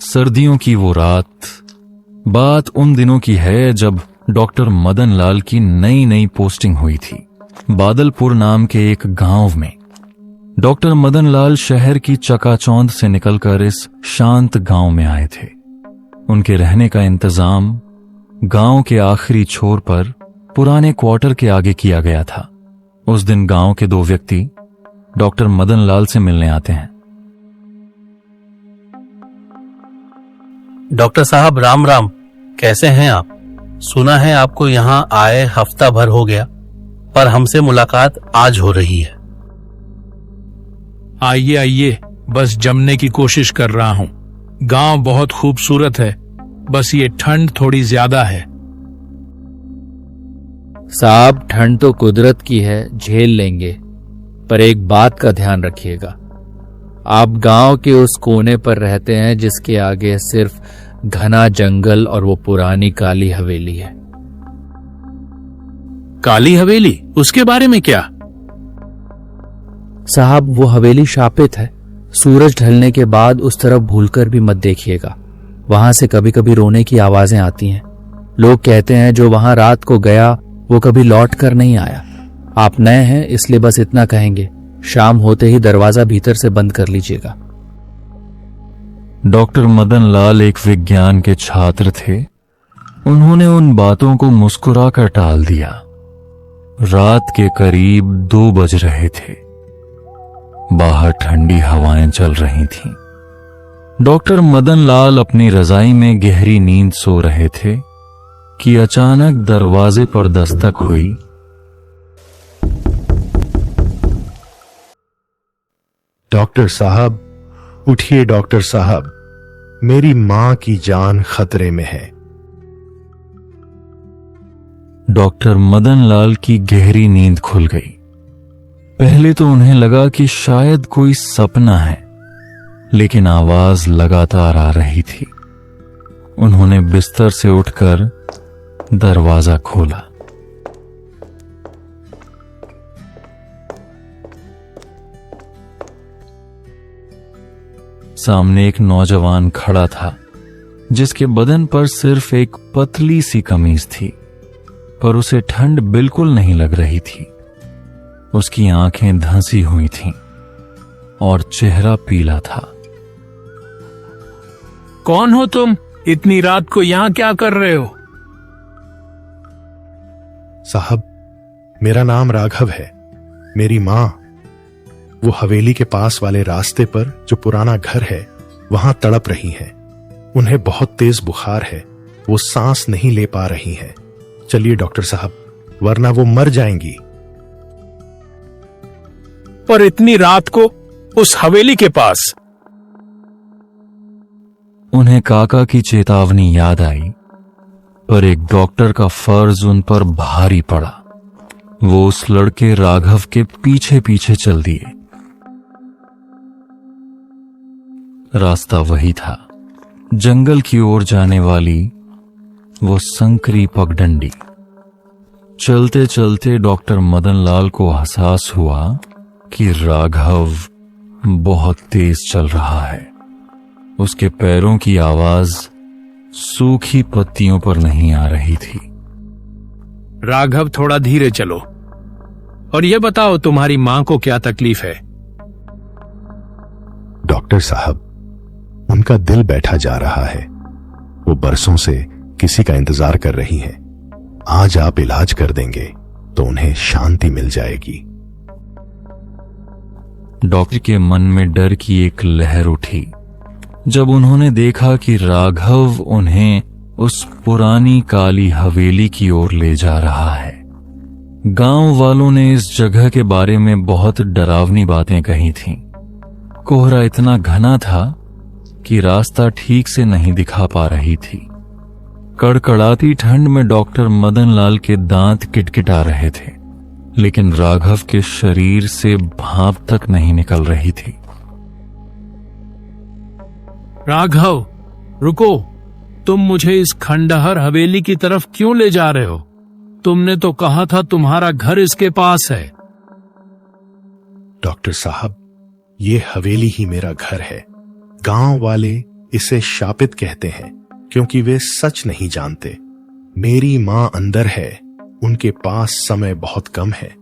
सर्दियों की वो रात, बात उन दिनों की है जब डॉक्टर मदन लाल की नई नई पोस्टिंग हुई थी। बादलपुर नाम के एक गांव में डॉक्टर मदन लाल शहर की चकाचौंध से निकलकर इस शांत गांव में आए थे। उनके रहने का इंतजाम गांव के आखिरी छोर पर पुराने क्वार्टर के आगे किया गया था। उस दिन गांव के दो व्यक्ति डॉक्टर मदन लाल से मिलने आते हैं। डॉक्टर साहब राम राम, कैसे हैं आप? सुना है आपको यहाँ आए हफ्ता भर हो गया, पर हमसे मुलाकात आज हो रही है। आइए आइए, बस जमने की कोशिश कर रहा हूँ। गांव बहुत खूबसूरत है, बस ये ठंड थोड़ी ज्यादा है। साहब, ठंड तो कुदरत की है, झेल लेंगे, पर एक बात का ध्यान रखिएगा। आप गांव के उस कोने पर रहते हैं जिसके आगे सिर्फ घना जंगल और वो पुरानी काली हवेली है। काली हवेली? उसके बारे में क्या? साहब, वो हवेली शापित है। सूरज ढलने के बाद उस तरफ भूलकर भी मत देखिएगा। वहां से कभी कभी रोने की आवाजें आती हैं। लोग कहते हैं जो वहां रात को गया वो कभी लौट कर नहीं आया। आप नए हैं इसलिए बस इतना कहेंगे, शाम होते ही दरवाजा भीतर से बंद कर लीजिएगा। डॉक्टर मदन लाल एक विज्ञान के छात्र थे। उन्होंने उन बातों को मुस्कुराकर टाल दिया। रात के करीब 2 बज रहे थे। बाहर ठंडी हवाएं चल रही थीं। डॉक्टर मदन लाल अपनी रजाई में गहरी नींद सो रहे थे कि अचानक दरवाजे पर दस्तक हुई। डॉक्टर साहब उठिए, डॉक्टर साहब, मेरी मां की जान खतरे में है। डॉक्टर मदन लाल की गहरी नींद खुल गई। पहले तो उन्हें लगा कि शायद कोई सपना है, लेकिन आवाज लगातार आ रही थी। उन्होंने बिस्तर से उठकर दरवाजा खोला। सामने एक नौजवान खड़ा था जिसके बदन पर सिर्फ एक पतली सी कमीज थी, पर उसे ठंड बिल्कुल नहीं लग रही थी। उसकी आंखें धंसी हुई थीं और चेहरा पीला था। कौन हो तुम? इतनी रात को यहां क्या कर रहे हो? साहब, मेरा नाम राघव है। मेरी मां वो हवेली के पास वाले रास्ते पर जो पुराना घर है वहां तड़प रही हैं। उन्हें बहुत तेज बुखार है, वो सांस नहीं ले पा रही हैं। चलिए डॉक्टर साहब, वरना वो मर जाएंगी। पर इतनी रात को उस हवेली के पास? उन्हें काका की चेतावनी याद आई, पर एक डॉक्टर का फर्ज उन पर भारी पड़ा। वो उस लड़के राघव के पीछे पीछे चल दिए। रास्ता वही था, जंगल की ओर जाने वाली वो संकरी पगडंडी। चलते चलते डॉक्टर मदन लाल को एहसास हुआ कि राघव बहुत तेज चल रहा है। उसके पैरों की आवाज सूखी पत्तियों पर नहीं आ रही थी। राघव, थोड़ा धीरे चलो और ये बताओ तुम्हारी मां को क्या तकलीफ है? डॉक्टर साहब, उनका दिल बैठा जा रहा है। वो बरसों से किसी का इंतजार कर रही हैं। आज आप इलाज कर देंगे तो उन्हें शांति मिल जाएगी। डॉक्टर के मन में डर की एक लहर उठी जब उन्होंने देखा कि राघव उन्हें उस पुरानी काली हवेली की ओर ले जा रहा है। गांव वालों ने इस जगह के बारे में बहुत डरावनी बातें कही थीं। कोहरा इतना घना था कि रास्ता ठीक से नहीं दिखा पा रही थी। कड़कड़ाती ठंड में डॉक्टर मदन लाल के दांत किटकिटा रहे थे, लेकिन राघव के शरीर से भाप तक नहीं निकल रही थी। राघव, रुको, तुम मुझे इस खंडहर हवेली की तरफ क्यों ले जा रहे हो? तुमने तो कहा था तुम्हारा घर इसके पास है। डॉक्टर साहब, ये हवेली ही मेरा घर है। गांव वाले इसे शापित कहते हैं क्योंकि वे सच नहीं जानते। मेरी मां अंदर है, उनके पास समय बहुत कम है।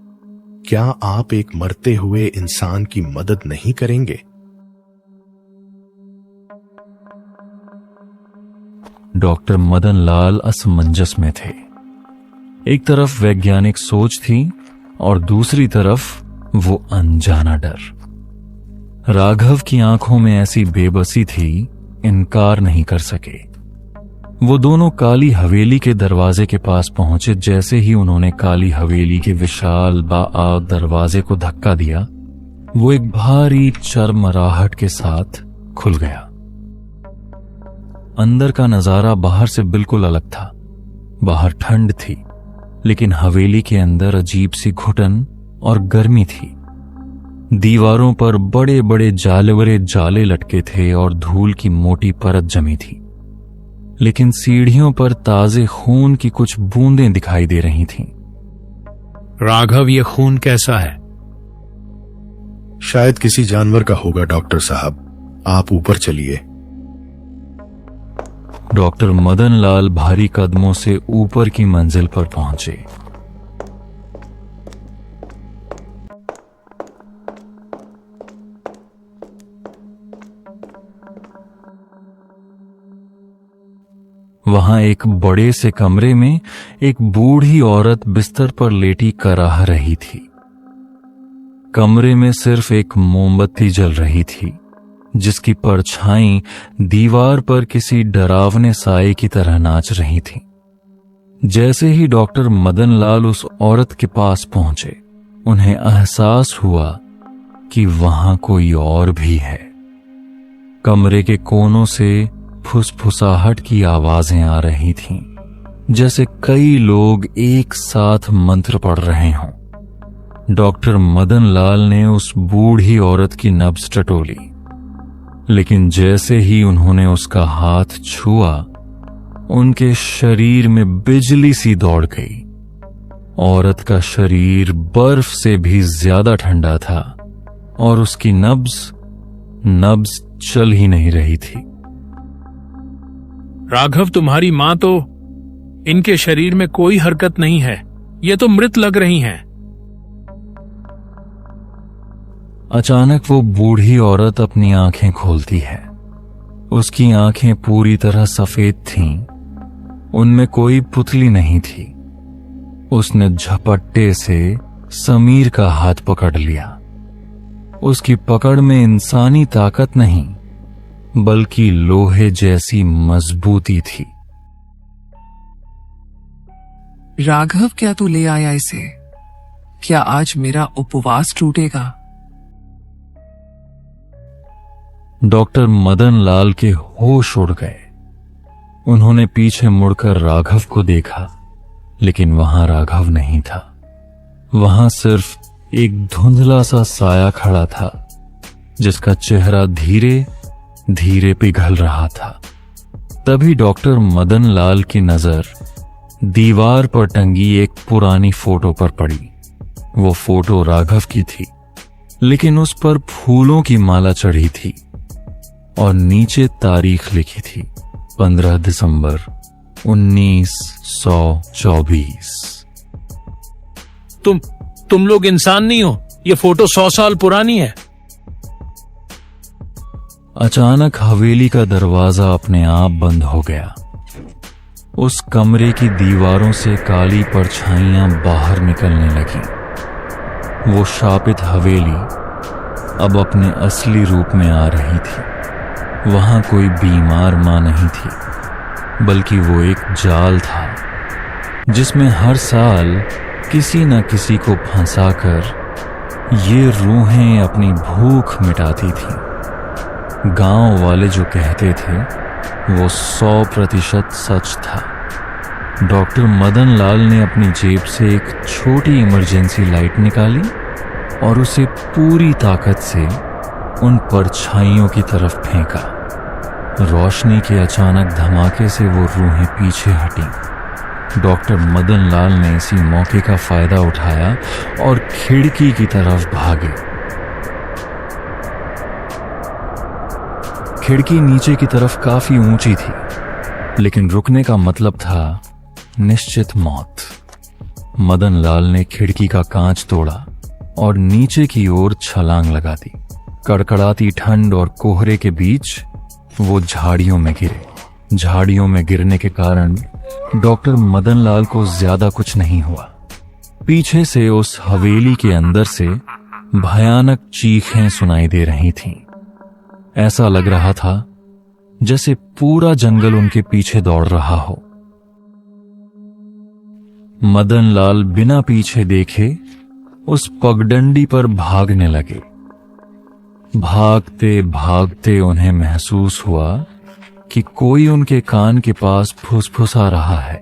क्या आप एक मरते हुए इंसान की मदद नहीं करेंगे? डॉक्टर मदन लाल असमंजस में थे। एक तरफ वैज्ञानिक सोच थी और दूसरी तरफ वो अनजाना डर। राघव की आंखों में ऐसी बेबसी थी, इनकार नहीं कर सके। वो दोनों काली हवेली के दरवाजे के पास पहुंचे। जैसे ही उन्होंने काली हवेली के विशाल बाआग दरवाजे को धक्का दिया, वो एक भारी चरमराहट के साथ खुल गया। अंदर का नजारा बाहर से बिल्कुल अलग था। बाहर ठंड थी, लेकिन हवेली के अंदर अजीब सी घुटन और गर्मी थी। दीवारों पर बड़े बड़े जालवरे जाले लटके थे और धूल की मोटी परत जमी थी, लेकिन सीढ़ियों पर ताजे खून की कुछ बूंदें दिखाई दे रही थीं। राघव, ये खून कैसा है? शायद किसी जानवर का होगा डॉक्टर साहब, आप ऊपर चलिए। डॉक्टर मदन लाल भारी कदमों से ऊपर की मंजिल पर पहुंचे। वहां एक बड़े से कमरे में एक बूढ़ी औरत बिस्तर पर लेटी कराह रही थी। कमरे में सिर्फ एक मोमबत्ती जल रही थी, जिसकी परछाई दीवार पर किसी डरावने साए की तरह नाच रही थी। जैसे ही डॉक्टर मदन लाल उस औरत के पास पहुंचे, उन्हें एहसास हुआ कि वहां कोई और भी है। कमरे के कोनों से फुसफुसाहट की आवाजें आ रही थीं, जैसे कई लोग एक साथ मंत्र पढ़ रहे हों। डॉक्टर मदन लाल ने उस बूढ़ी औरत की नब्ज टटोली, लेकिन जैसे ही उन्होंने उसका हाथ छुआ, उनके शरीर में बिजली सी दौड़ गई। औरत का शरीर बर्फ से भी ज्यादा ठंडा था और उसकी नब्ज चल ही नहीं रही थी। राघव, तुम्हारी मां तो, इनके शरीर में कोई हरकत नहीं है, ये तो मृत लग रही हैं। अचानक वो बूढ़ी औरत अपनी आंखें खोलती है। उसकी आंखें पूरी तरह सफेद थीं, उनमें कोई पुतली नहीं थी। उसने झपट्टे से समीर का हाथ पकड़ लिया। उसकी पकड़ में इंसानी ताकत नहीं, बल्कि लोहे जैसी मजबूती थी। राघव, क्या तू ले आया इसे? क्या आज मेरा उपवास टूटेगा? डॉक्टर मदन लाल के होश उड़ गए। उन्होंने पीछे मुड़कर राघव को देखा, लेकिन वहां राघव नहीं था। वहां सिर्फ एक धुंधला सा साया खड़ा था, जिसका चेहरा धीरे धीरे पिघल रहा था। तभी डॉक्टर मदन लाल की नजर दीवार पर टंगी एक पुरानी फोटो पर पड़ी। वो फोटो राघव की थी, लेकिन उस पर फूलों की माला चढ़ी थी और नीचे तारीख लिखी थी, 15 दिसंबर 1924। तुम लोग इंसान नहीं हो, ये फोटो 100 साल पुरानी है। अचानक हवेली का दरवाजा अपने आप बंद हो गया। उस कमरे की दीवारों से काली परछाइयां बाहर निकलने लगीं। वो शापित हवेली अब अपने असली रूप में आ रही थी। वहां कोई बीमार मां नहीं थी, बल्कि वो एक जाल था, जिसमें हर साल किसी न किसी को फंसाकर ये रूहें अपनी भूख मिटाती थीं। गांव वाले जो कहते थे वो 100% सच था। डॉक्टर मदन लाल ने अपनी जेब से एक छोटी इमरजेंसी लाइट निकाली और उसे पूरी ताकत से उन परछाइयों की तरफ फेंका। रोशनी के अचानक धमाके से वो रूहें पीछे हटीं। डॉक्टर मदन लाल ने इसी मौके का फायदा उठाया और खिड़की की तरफ भागे। खिड़की नीचे की तरफ काफी ऊंची थी, लेकिन रुकने का मतलब था निश्चित मौत। मदन लाल ने खिड़की का कांच तोड़ा और नीचे की ओर छलांग लगा दी। कड़कड़ाती ठंड और कोहरे के बीच वो झाड़ियों में गिरे। झाड़ियों में गिरने के कारण डॉक्टर मदन लाल को ज्यादा कुछ नहीं हुआ। पीछे से उस हवेली के अंदर से भयानक चीखें सुनाई दे रही थीं। ऐसा लग रहा था जैसे पूरा जंगल उनके पीछे दौड़ रहा हो। मदन लाल बिना पीछे देखे उस पगडंडी पर भागने लगे। भागते भागते उन्हें महसूस हुआ कि कोई उनके कान के पास फुसफुसा रहा है।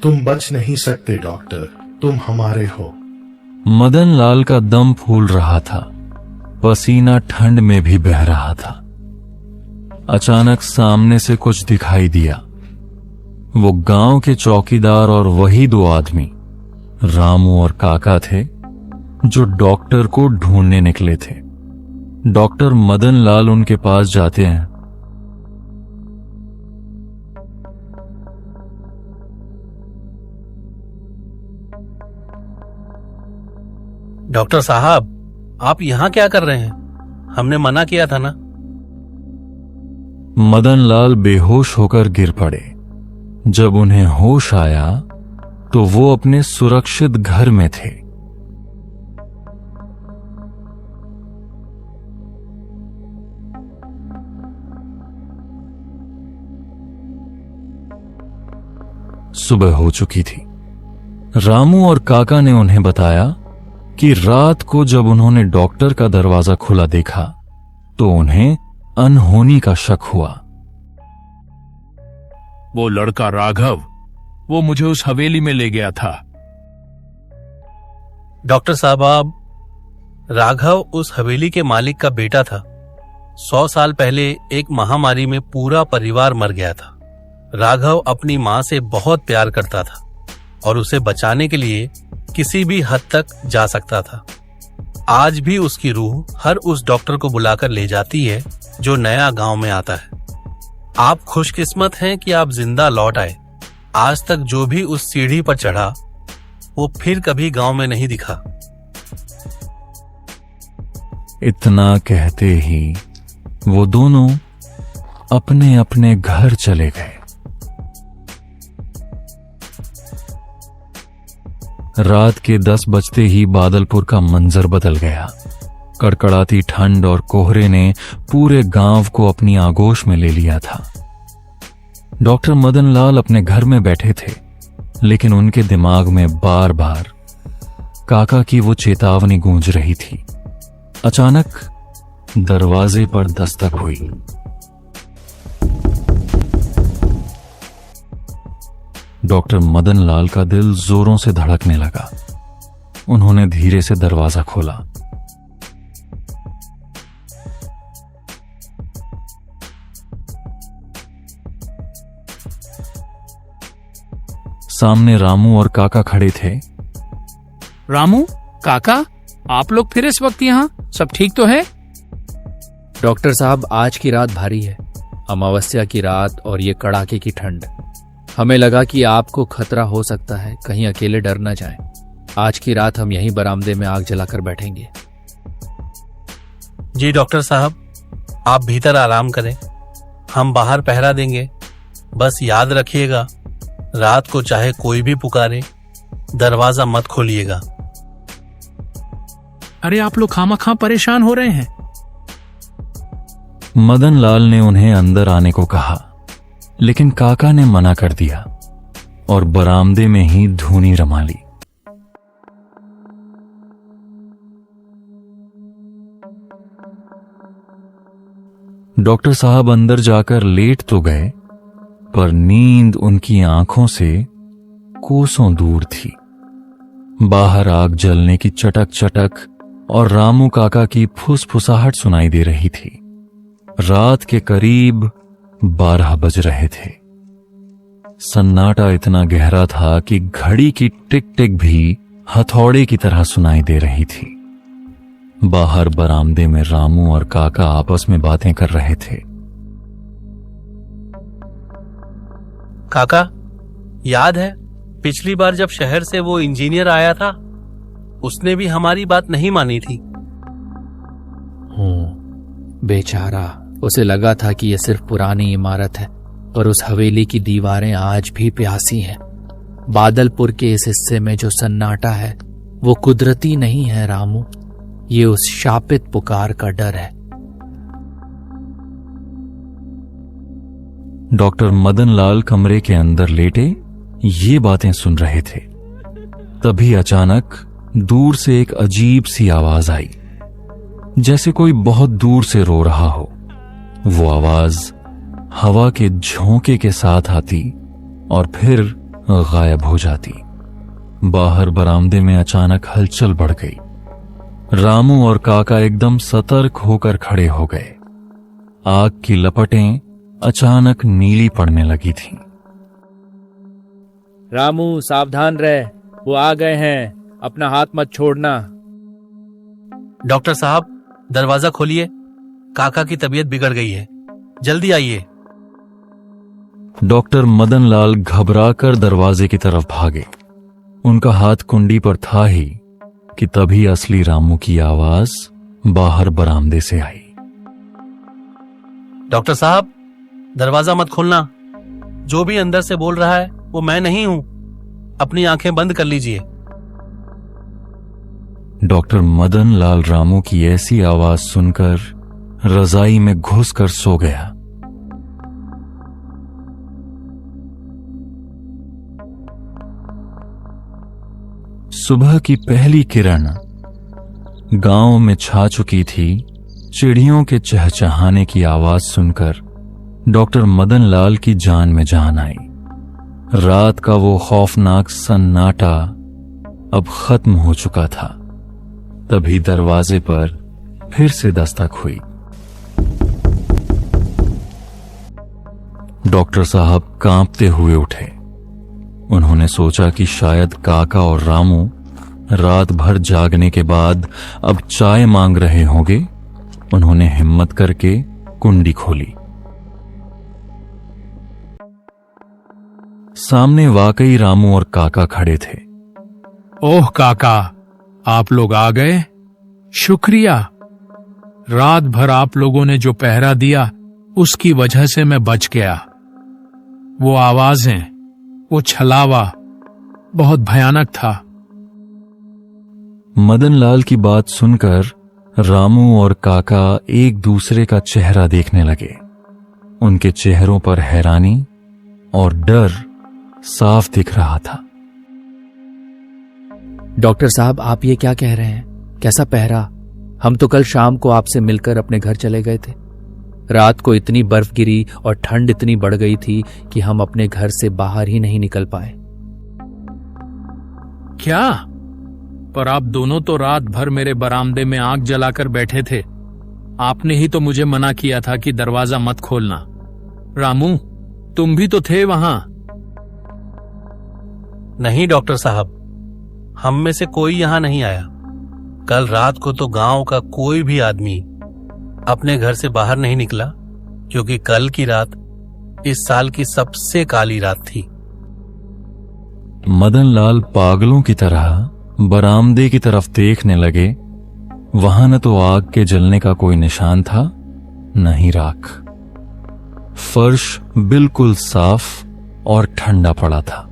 तुम बच नहीं सकते डॉक्टर, तुम हमारे हो। मदन लाल का दम फूल रहा था, पसीना ठंड में भी बह रहा था। अचानक सामने से कुछ दिखाई दिया। वो गांव के चौकीदार और वही दो आदमी, रामू और काका थे, जो डॉक्टर को ढूंढने निकले थे। डॉक्टर मदन लाल उनके पास जाते हैं। डॉक्टर साहब, आप यहां क्या कर रहे हैं? हमने मना किया था ना। मदन लाल बेहोश होकर गिर पड़े। जब उन्हें होश आया तो वो अपने सुरक्षित घर में थे। सुबह हो चुकी थी। रामू और काका ने उन्हें बताया कि रात को जब उन्होंने डॉक्टर का दरवाजा खुला देखा तो उन्हें अनहोनी का शक हुआ। वो लड़का राघव, वो मुझे उस हवेली में ले गया था। डॉक्टर साहब, राघव उस हवेली के मालिक का बेटा था। 100 साल पहले एक महामारी में पूरा परिवार मर गया था। राघव अपनी मां से बहुत प्यार करता था और उसे बचाने के लिए किसी भी हद तक जा सकता था। आज भी उसकी रूह हर उस डॉक्टर को बुलाकर ले जाती है जो नया गांव में आता है। आप खुशकिस्मत हैं कि आप जिंदा लौट आए। आज तक जो भी उस सीढ़ी पर चढ़ा वो फिर कभी गांव में नहीं दिखा। इतना कहते ही वो दोनों अपने अपने घर चले गए। रात के 10 बजते ही बादलपुर का मंजर बदल गया। कड़कड़ाती ठंड और कोहरे ने पूरे गांव को अपनी आगोश में ले लिया था। डॉक्टर मदन लाल अपने घर में बैठे थे, लेकिन उनके दिमाग में बार बार काका की वो चेतावनी गूंज रही थी। अचानक दरवाजे पर दस्तक हुई। डॉक्टर मदन लाल का दिल जोरों से धड़कने लगा। उन्होंने धीरे से दरवाजा खोला। सामने रामू और काका खड़े थे। रामू, काका, आप लोग फिर इस वक्त यहाँ? सब ठीक तो है? डॉक्टर साहब, आज की रात भारी है। अमावस्या की रात और ये कड़ाके की ठंड। हमें लगा कि आपको खतरा हो सकता है, कहीं अकेले डर न जाएं। आज की रात हम यहीं बरामदे में आग जलाकर बैठेंगे। जी डॉक्टर साहब, आप भीतर आराम करें, हम बाहर पहरा देंगे। बस याद रखिएगा, रात को चाहे कोई भी पुकारे, दरवाजा मत खोलिएगा। अरे आप लोग खामखा परेशान हो रहे हैं। मदन लाल ने उन्हें अंदर आने को कहा, लेकिन काका ने मना कर दिया और बरामदे में ही धूनी रमा ली। डॉक्टर साहब अंदर जाकर लेट तो गए, पर नींद उनकी आंखों से कोसों दूर थी। बाहर आग जलने की चटक चटक और रामू काका की फुसफुसाहट सुनाई दे रही थी। रात के करीब 12 बज रहे थे। सन्नाटा इतना गहरा था कि घड़ी की टिक टिक भी हथौड़े की तरह सुनाई दे रही थी। बाहर बरामदे में रामू और काका आपस में बातें कर रहे थे। काका, याद है पिछली बार जब शहर से वो इंजीनियर आया था, उसने भी हमारी बात नहीं मानी थी। बेचारा, उसे लगा था कि यह सिर्फ पुरानी इमारत है, पर उस हवेली की दीवारें आज भी प्यासी हैं। बादलपुर के इस हिस्से में जो सन्नाटा है वो कुदरती नहीं है रामू, ये उस शापित पुकार का डर है। डॉक्टर मदन लाल कमरे के अंदर लेटे ये बातें सुन रहे थे। तभी अचानक दूर से एक अजीब सी आवाज आई, जैसे कोई बहुत दूर से रो रहा हो। वो आवाज हवा के झोंके के साथ आती और फिर गायब हो जाती। बाहर बरामदे में अचानक हलचल बढ़ गई। रामू और काका एकदम सतर्क होकर खड़े हो गए। आग की लपटें अचानक नीली पड़ने लगी थीं। रामू, सावधान रह, वो आ गए हैं, अपना हाथ मत छोड़ना। डॉक्टर साहब, दरवाजा खोलिए, काका की तबीयत बिगड़ गई है, जल्दी आइए। डॉक्टर मदन लाल घबराकर दरवाजे की तरफ भागे। उनका हाथ कुंडी पर था ही कि तभी असली रामू की आवाज बाहर बरामदे से आई। डॉक्टर साहब, दरवाजा मत खोलना, जो भी अंदर से बोल रहा है वो मैं नहीं हूं, अपनी आंखें बंद कर लीजिए। डॉक्टर मदन लाल रामू की ऐसी आवाज सुनकर रजाई में घुसकर सो गया। सुबह की पहली किरण गांव में छा चुकी थी। चिड़ियों के चहचहाने की आवाज सुनकर डॉक्टर मदन लाल की जान में जान आई। रात का वो खौफनाक सन्नाटा अब खत्म हो चुका था। तभी दरवाजे पर फिर से दस्तक हुई। डॉक्टर साहब कांपते हुए उठे। उन्होंने सोचा कि शायद काका और रामू रात भर जागने के बाद अब चाय मांग रहे होंगे। उन्होंने हिम्मत करके कुंडी खोली। सामने वाकई रामू और काका खड़े थे। ओह काका, आप लोग आ गए, शुक्रिया। रात भर आप लोगों ने जो पहरा दिया उसकी वजह से मैं बच गया। वो आवाजें, वो छलावा बहुत भयानक था। मदन लाल की बात सुनकर रामू और काका एक दूसरे का चेहरा देखने लगे। उनके चेहरों पर हैरानी और डर साफ दिख रहा था। डॉक्टर साहब, आप ये क्या कह रहे हैं? कैसा पहरा? हम तो कल शाम को आपसे मिलकर अपने घर चले गए थे। रात को इतनी बर्फ गिरी और ठंड इतनी बढ़ गई थी कि हम अपने घर से बाहर ही नहीं निकल पाए। क्या? पर आप दोनों तो रात भर मेरे बरामदे में आग जलाकर बैठे थे। आपने ही तो मुझे मना किया था कि दरवाजा मत खोलना। रामू, तुम भी तो थे वहां। नहीं डॉक्टर साहब, हम में से कोई यहां नहीं आया। कल रात को तो गांव का कोई भी आदमी अपने घर से बाहर नहीं निकला, क्योंकि कल की रात इस साल की सबसे काली रात थी। मदन लाल पागलों की तरह बरामदे की तरफ देखने लगे। वहां न तो आग के जलने का कोई निशान था, न ही राख। फर्श बिल्कुल साफ और ठंडा पड़ा था।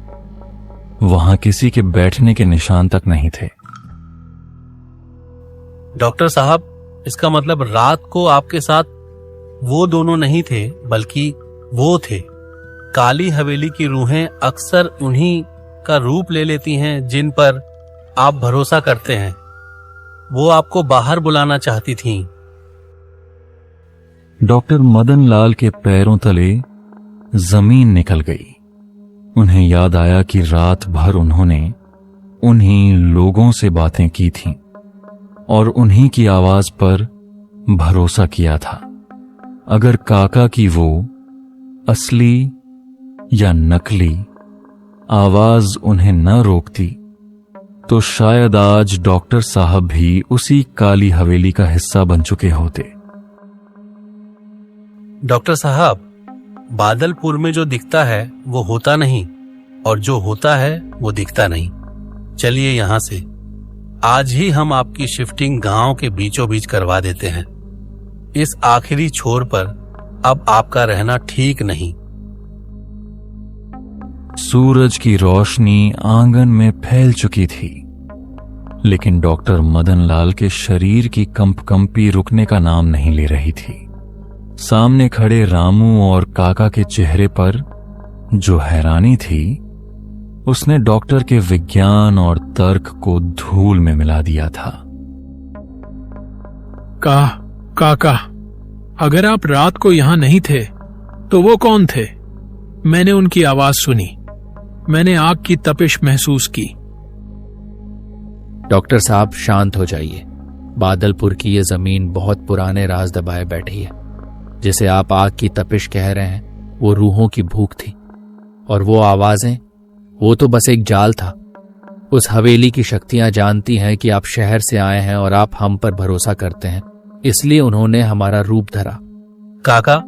वहां किसी के बैठने के निशान तक नहीं थे। डॉक्टर साहब, इसका मतलब रात को आपके साथ वो दोनों नहीं थे, बल्कि वो थे। काली हवेली की रूहें अक्सर उन्हीं का रूप ले लेती हैं जिन पर आप भरोसा करते हैं। वो आपको बाहर बुलाना चाहती थीं। डॉक्टर मदन लाल के पैरों तले जमीन निकल गई। उन्हें याद आया कि रात भर उन्होंने उन्हीं लोगों से बातें की थीं और उन्हीं की आवाज पर भरोसा किया था। अगर काका की वो असली या नकली आवाज उन्हें न रोकती तो शायद आज डॉक्टर साहब भी उसी काली हवेली का हिस्सा बन चुके होते। डॉक्टर साहब, बादलपुर में जो दिखता है वो होता नहीं, और जो होता है वो दिखता नहीं। चलिए यहां से आज ही हम आपकी शिफ्टिंग गांव के बीचों बीच करवा देते हैं। इस आखिरी छोर पर अब आपका रहना ठीक नहीं। सूरज की रोशनी आंगन में फैल चुकी थी, लेकिन डॉक्टर मदन लाल के शरीर की कंपकंपी रुकने का नाम नहीं ले रही थी। सामने खड़े रामू और काका के चेहरे पर जो हैरानी थी, उसने डॉक्टर के विज्ञान और तर्क को धूल में मिला दिया था। काका, अगर आप रात को यहां नहीं थे तो वो कौन थे? मैंने उनकी आवाज सुनी, मैंने आग की तपिश महसूस की। डॉक्टर साहब शांत हो जाइए। बादलपुर की ये जमीन बहुत पुराने राज दबाए बैठी है। जिसे आप आग की तपिश कह रहे हैं वो रूहों की भूख थी, और वो आवाजें, वो तो बस एक जाल था। उस हवेली की शक्तियां जानती हैं कि आप शहर से आए हैं और आप हम पर भरोसा करते हैं, इसलिए उन्होंने हमारा रूप धरा। काका,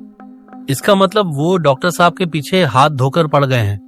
इसका मतलब वो डॉक्टर साहब के पीछे हाथ धोकर पड़ गए हैं।